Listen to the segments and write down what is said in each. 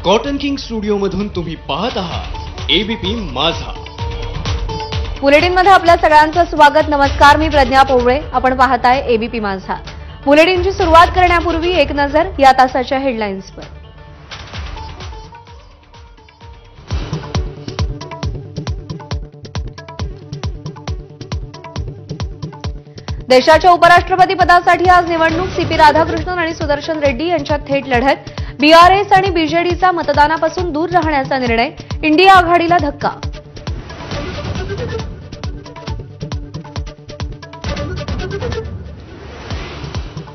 Cotton king studio मधून तुम्ही पाहत आहात एबीपी माझा। बुलेटिनमध्ये आपल्या सगळ्यांचं स्वागत। नमस्कार, मी प्रज्ञा पोवळे। आपण पाहताय एबीपी माझा। बुलेटिनची सुरुवात करण्यापूर्वी एक नजर या तासाच्या हेडलाईन्सवर। देशाच्या उपराष्ट्रपती पदासाठी आज निवडणूक। सीपी राधाकृष्णन आणि सुदर्शन रेड्डी यांच्यात थेट लढत। बीआरएस आणि बीजेडीचा मतदानापासून दूर राहण्याचा निर्णय। इंडिया आघाडीला धक्का।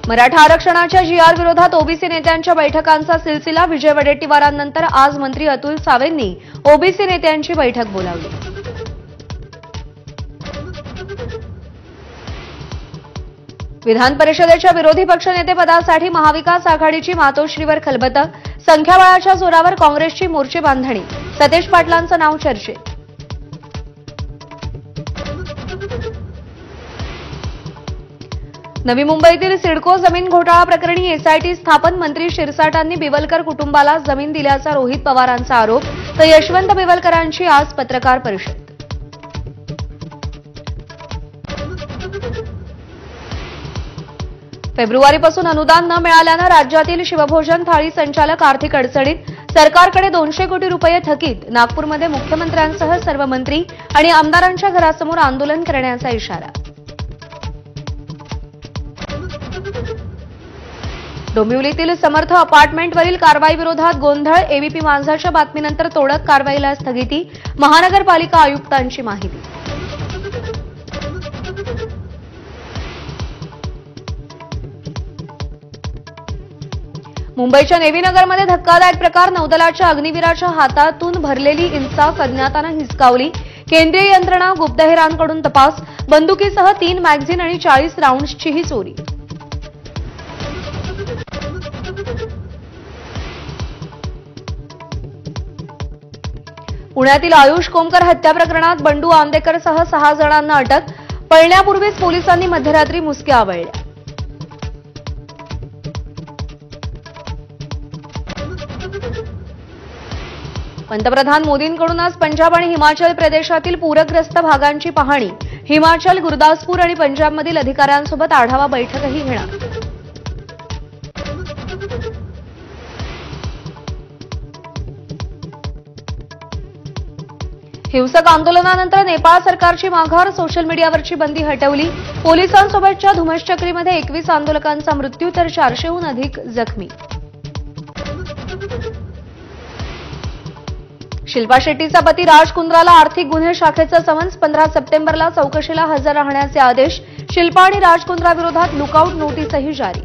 मराठा आरक्षणाच्या जीआर विरोधात ओबीसी नेत्यांच्या बैठकांचा सिलसिला। विजय वडेट्टीवारांनंतर आज मंत्री अतुल सावेंनी ओबीसी नेत्यांची बैठक बोलावली। विधान परिषदेच्या विरोधी पक्षनेतेपदासाठी महाविकास आघाडीची मातोश्रीवर खलबतं। संख्याबळाच्या जोरावर काँग्रेसची मोर्चे बांधणी। सतेज पाटलांचं नाव चर्चेत। नवी मुंबईतील सिडको जमीन घोटाळा प्रकरणी एसआयटी स्थापन। मंत्री शिरसाटांनी बिवलकर कुटुंबाला जमीन दिल्याचा रोहित पवारांचा आरोप। तर यशवंत बिवलकरांची आज पत्रकार परिषद। फेब्रुवारीपासून अनुदान न मिळाल्यानं राज्यातील शिवभोजन थाळी संचालक आर्थिक अडचणीत। सरकारकडे 200 कोटी रुपये थकीत। नागपूरमध्ये मुख्यमंत्र्यांसह सर्व मंत्री आणि आमदारांच्या घरासमोर आंदोलन करण्याचा इशारा। डोंबिवलीतील समर्थ अपार्टमेंटवरील कारवाईविरोधात गोंधळ। एबीपी माझाच्या बातमीनंतर तोडक कारवाईला स्थगिती। महानगरपालिका आयुक्तांची माहिती। मुंबईच्या नेव्हीनगरमध्ये धक्कादायक प्रकार। नौदलाच्या अग्निवीराच्या हातातून भरलेली इन्सास अज्ञातानं हिसकावली। केंद्रीय यंत्रणा गुप्तहेरांकडून तपास। बंदुकीसह 3 मॅगझिन आणि 40 राऊंड्सचीही चोरी। पुण्यातील आयुष कोमकर हत्या प्रकरणात बंडू आंदेकरसह 6 जणांना अटक। पळण्यापूर्वीच पोलिसांनी मध्यरात्री मुसक्या आवळल्या। पंतप्रधान मोदींकडून आज पंजाब आणि हिमाचल प्रदेशातील पूरग्रस्त भागांची पाहणी। हिमाचल, गुरदासपूर आणि पंजाबमधील अधिकाऱ्यांसोबत आढावा बैठकही घेणार। हिंसक आंदोलनानंतर नेपाळ सरकारची माघार। सोशल मीडियावरची बंदी हटवली। पोलिसांसोबतच्या धुमश्चक्रीमध्ये 21 आंदोलकांचा मृत्यू तर 400हून अधिक जखमी। शिल्पा शेट्टीचा पती राज कुंद्राला आर्थिक गुन्हे शाखेचं समन्स। 15 सप्टेंबरला चौकशीला हजर राहण्याचे आदेश। शिल्पा आणि राज कुंद्राविरोधात लुकआउट नोटीसही जारी।